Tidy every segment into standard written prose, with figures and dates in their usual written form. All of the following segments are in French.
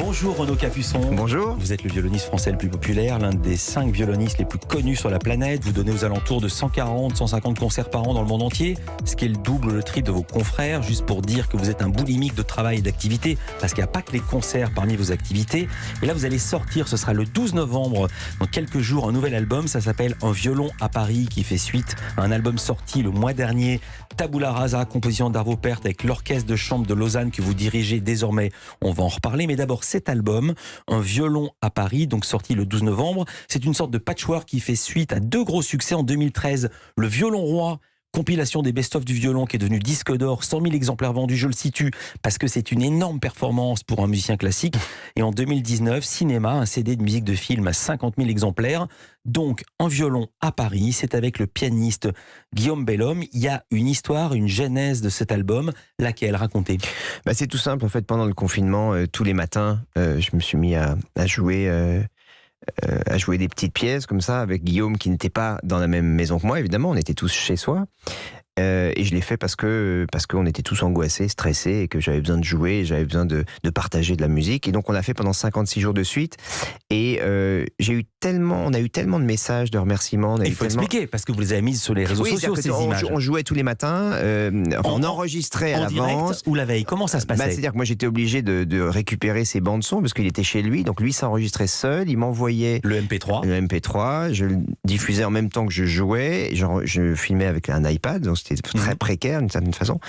Bonjour Renaud Capuçon. Bonjour. Vous êtes le violoniste français le plus populaire, l'un des 5 violonistes les plus connus sur la planète. Vous donnez aux alentours de 140-150 concerts par an dans le monde entier, ce qui est le double, le triple de vos confrères. Juste pour dire que vous êtes un boulimique de travail et d'activité, parce qu'il n'y a pas que les concerts parmi vos activités. Et là, vous allez sortir, ce sera le 12 novembre, dans quelques jours, un nouvel album. Ça s'appelle Un violon à Paris, qui fait suite à un album sorti le mois dernier, Tabula Rasa, composition d'Arvo Pärt avec l'orchestre de chambre de Lausanne que vous dirigez désormais. On va en reparler, mais d'abord cet album, Un violon à Paris, donc sorti le 12 novembre. C'est une sorte de patchwork qui fait suite à 2 gros succès en 2013. Le Violon Roi, compilation des best-of du violon qui est devenu disque d'or, 100 000 exemplaires vendus, je le situe, parce que c'est une énorme performance pour un musicien classique. Et en 2019, Cinéma, un CD de musique de film à 50 000 exemplaires. Donc, Un violon à Paris, c'est avec le pianiste Guillaume Bellhomme. Il y a une histoire, une genèse de cet album, laquelle racontez? C'est tout simple, en fait, pendant le confinement, tous les matins, je me suis mis à jouer des petites pièces comme ça avec Guillaume, qui n'était pas dans la même maison que moi, évidemment, on était tous chez soi. Et je l'ai fait parce qu'on était tous angoissés, stressés, et que j'avais besoin de jouer, j'avais besoin de partager de la musique. Et donc on a fait pendant 56 jours de suite. Et on a eu tellement de messages de remerciements. Il faut expliquer, parce que vous les avez mises sur les réseaux sociaux, ces images. On jouait tous les matins, on enregistrait à l'avance. Ou la veille, comment ça se passait? C'est-à-dire que moi j'étais obligé de récupérer ses bandes son, parce qu'il était chez lui, donc lui s'enregistrait seul, il m'envoyait le MP3, je le diffusais en même temps que je jouais, je filmais avec un iPad, donc c'était très précaire d'une certaine façon.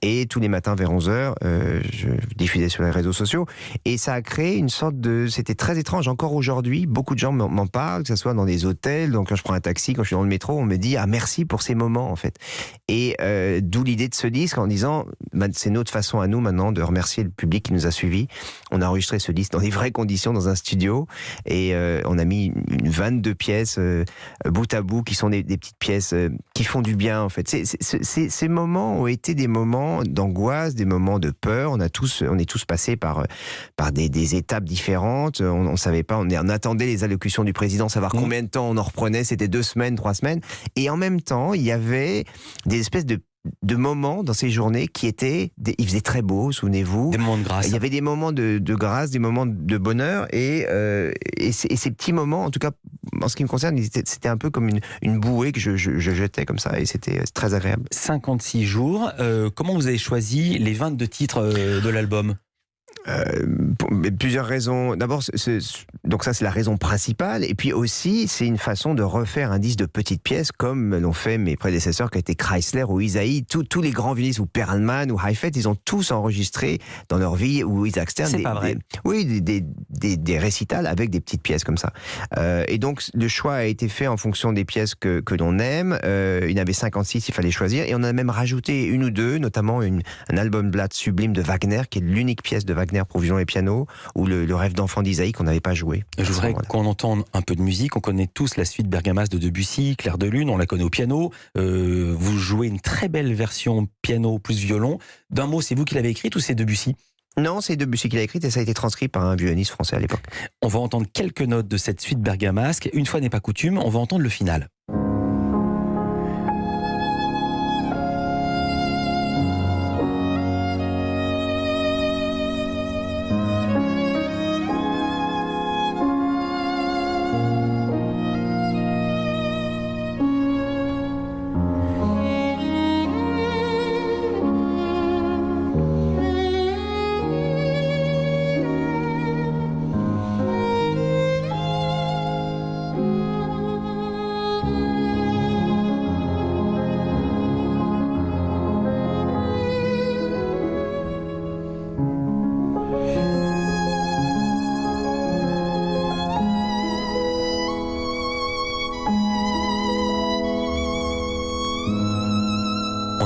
Et tous les matins vers 11h, je diffusais sur les réseaux sociaux. Et ça a créé une sorte de... C'était très étrange. Encore aujourd'hui, beaucoup de gens m'en parlent, que ce soit dans des hôtels. Donc quand je prends un taxi, quand je suis dans le métro, on me dit « Ah, merci pour ces moments, en fait ». Et d'où l'idée de ce disque, en disant c'est notre façon à nous maintenant de remercier le public qui nous a suivis. On a enregistré ce disque dans des vraies conditions, dans un studio. Et on a mis une 22 pièces bout à bout, qui sont des petites pièces qui font du bien, en fait. Ces moments ont été des moments d'angoisse, des moments de peur. On est tous passés par des étapes différentes. On savait pas, on attendait les allocutions du président, savoir combien de temps on en reprenait. C'était 2 semaines, 3 semaines. Et en même temps, il y avait des espèces de moments dans ces journées qui étaient... Il faisait très beau, souvenez-vous. Des moments de grâce. Il y avait des moments de grâce, des moments de bonheur. Et ces petits moments, en tout cas, en ce qui me concerne, c'était un peu comme une bouée que je jetais comme ça. Et c'était très agréable. 56 jours. Comment vous avez choisi les 22 titres de l'album? Pour plusieurs raisons. D'abord, donc ça c'est la raison principale, et puis aussi c'est une façon de refaire un disque de petites pièces comme l'ont fait mes prédécesseurs, qui étaient Chrysler ou Isaïe. Tous les grands violonistes, ou Perlman ou Heifetz, ils ont tous enregistré dans leur vie, ou Isaac Stern, des récitals avec des petites pièces comme ça. Et donc le choix a été fait en fonction des pièces que l'on aime. Il y en avait 56, il fallait choisir, et on a même rajouté 1 ou 2, notamment un Albumblatt sublime de Wagner, qui est l'unique pièce de Wagner pour violon et piano, ou le rêve d'enfant d'Isaïe qu'on n'avait pas joué. Je voudrais qu'on entende un peu de musique. On connaît tous la suite Bergamasque de Debussy, Clair de Lune, on la connaît au piano. Vous jouez une très belle version piano plus violon. D'un mot, c'est vous qui l'avez écrite ou c'est Debussy? Non, c'est Debussy qui l'a écrite, et ça a été transcrit par un violoniste français à l'époque. On va entendre quelques notes de cette suite Bergamasque. Une fois n'est pas coutume, on va entendre le final.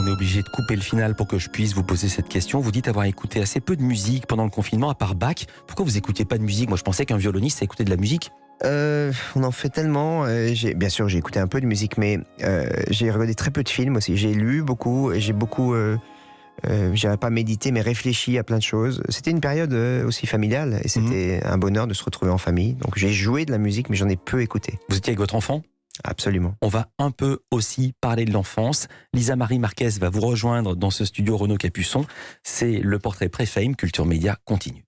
On est obligé de couper le final pour que je puisse vous poser cette question. Vous dites avoir écouté assez peu de musique pendant le confinement, à part Bach. Pourquoi vous écoutiez pas de musique? Moi, je pensais qu'un violoniste, ça écoutait de la musique. On en fait tellement. Bien sûr, j'ai écouté un peu de musique, mais j'ai regardé très peu de films aussi. J'ai lu beaucoup, et j'ai beaucoup... j'irais pas méditer, mais réfléchi à plein de choses. C'était une période aussi familiale, et c'était un bonheur de se retrouver en famille. Donc j'ai joué de la musique, mais j'en ai peu écouté. Vous étiez avec votre enfant? Absolument. On va un peu aussi parler de l'enfance. Lisa Marie Marquez va vous rejoindre dans ce studio Renaud Capuçon. C'est le portrait pré-fame. Culture Média continue.